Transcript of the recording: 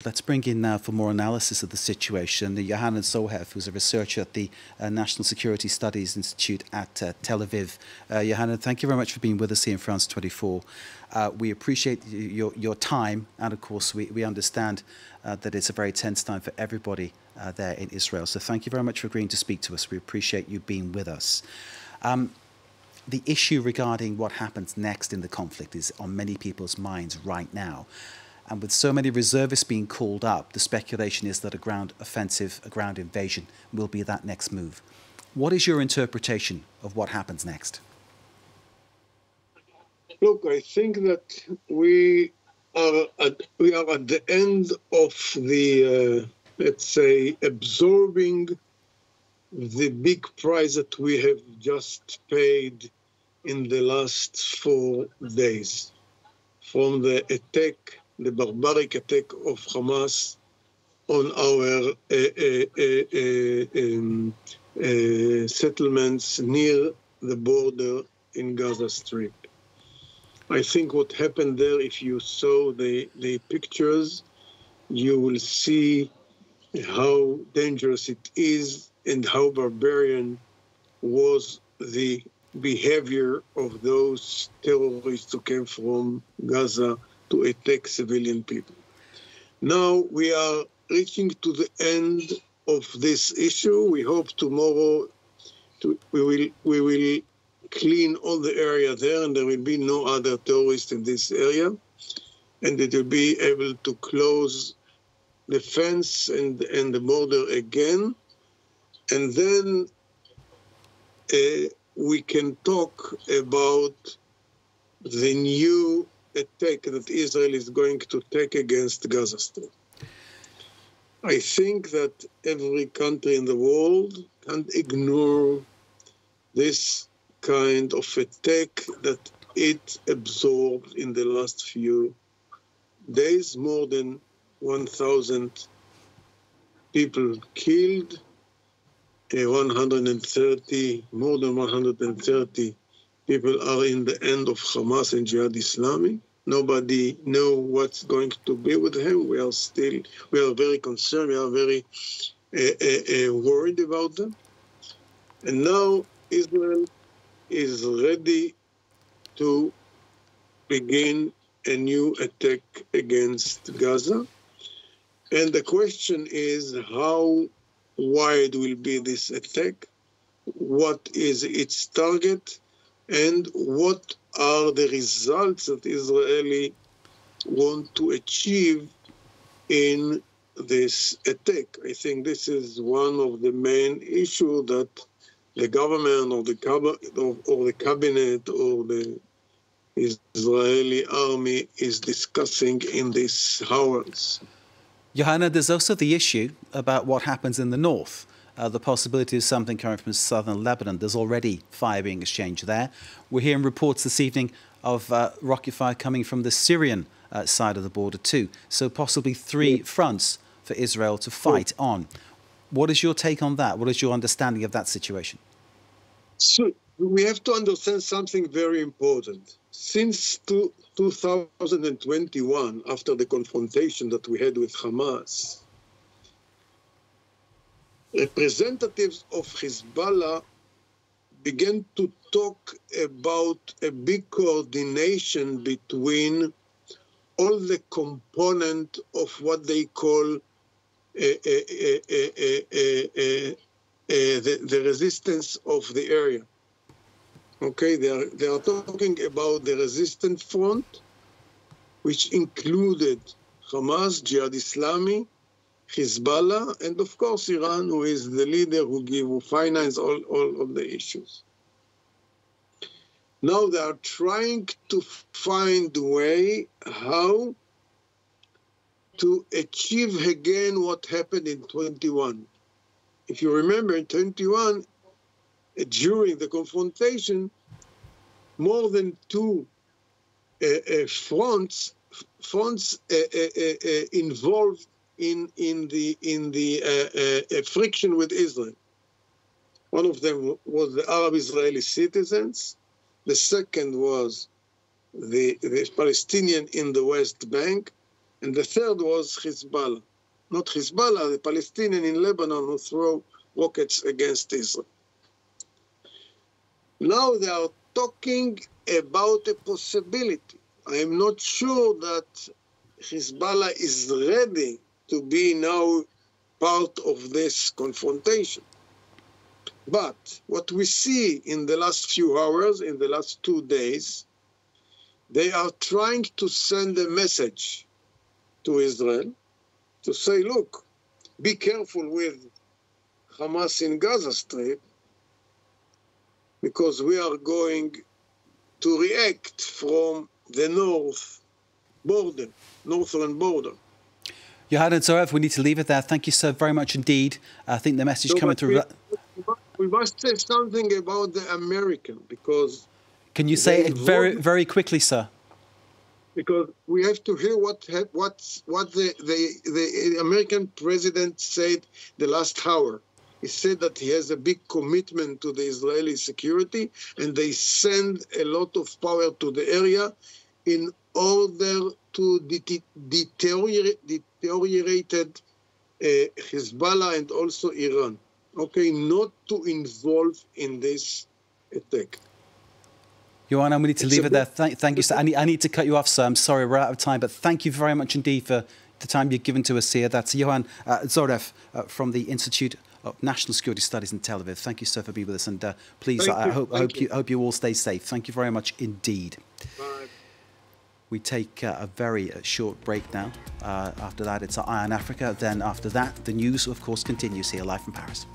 Let's bring in now for more analysis of the situation Yohanan Tzoreff, who's a researcher at the National Security Studies Institute at Tel Aviv. Yohanan, thank you very much for being with us here in France 24. We appreciate your time, and of course we understand that it's a very tense time for everybody there in Israel. So thank you very much for agreeing to speak to us. We appreciate you being with us. The issue regarding what happens next in the conflict is on many people's minds right now. And with so many reservists being called up, the speculation is that a ground offensive, a ground invasion will be that next move. What is your interpretation of what happens next? Look, I think that we are at the end of the, let's say, absorbing the big price that we have just paid in the last 4 days from the attack, the barbaric attack of Hamas on our settlements near the border in Gaza Strip. I think what happened there, if you saw the pictures, you will see how dangerous it is and how barbarian was the behavior of those terrorists who came from Gaza to attack civilian people. Now we are reaching to the end of this issue. We hope tomorrow we will clean all the area there and there will be no other terrorists in this area, and it will be able to close the fence and the border again. And then we can talk about the new attack that Israel is going to take against Gaza Strip. I think that every country in the world can't ignore this kind of attack that it absorbed in the last few days. More than 1,000 people killed, more than 130 people are in the end of Hamas and Jihad Islami. Nobody knows what's going to be with him. We are very concerned. We are very worried about them. And now Israel is ready to begin a new attack against Gaza. And the question is, how wide will be this attack? What is its target? And what are the results that Israeli want to achieve in this attack? I think this is one of the main issues that the government or the cabinet or the Israeli army is discussing in these hours. Yohanan, there's also the issue about what happens in the north. The possibility of something coming from southern Lebanon. There's already fire being exchanged there. We're hearing reports this evening of rocket fire coming from the Syrian side of the border too. So possibly three fronts for Israel to fight on. What is your take on that? What is your understanding of that situation? So we have to understand something very important. Since 2021, after the confrontation that we had with Hamas, representatives of Hezbollah began to talk about a big coordination between all the components of what they call the resistance of the area. Okay, they are talking about the resistance front, which included Hamas, Jihad Islami, Hezbollah, and of course Iran, who is the leader who finance all of the issues. Now they are trying to find a way how to achieve again what happened in 21. If you remember, in 21, during the confrontation, more than two fronts involved in the friction with Israel. One of them was the Arab Israeli citizens. The second was the Palestinian in the West Bank. And the third was Hezbollah. Not Hezbollah, the Palestinian in Lebanon who throw rockets against Israel. Now they are talking about a possibility. I am not sure that Hezbollah is ready to be now part of this confrontation. But what we see in the last few hours, in the last 2 days, they are trying to send a message to Israel to say, look, be careful with Hamas in Gaza Strip, because we are going to react from the northern border. Yohanan Tzoreff, we need to leave it there. Thank you so very much indeed. I think the message coming through. We must say something about the American, because... Can you say it very, very quickly, sir? Because we have to hear what the American president said the last hour. He said that he has a big commitment to the Israeli security, and they send a lot of power to the area in order to deteriorate Hezbollah and also Iran. Okay, not to involve in this attack. Yohanan, we need to leave it there. Thank you, sir. I need to cut you off, sir. I'm sorry, we're out of time, but thank you very much indeed for the time you've given to us here. That's Yohanan Tzoreff from the Institute of National Security Studies in Tel Aviv. Thank you, sir, for being with us. And please, I hope you all stay safe. Thank you very much indeed. Bye. We take a very short break now. After that, it's Eye on Africa. Then after that, the news, of course, continues here live from Paris.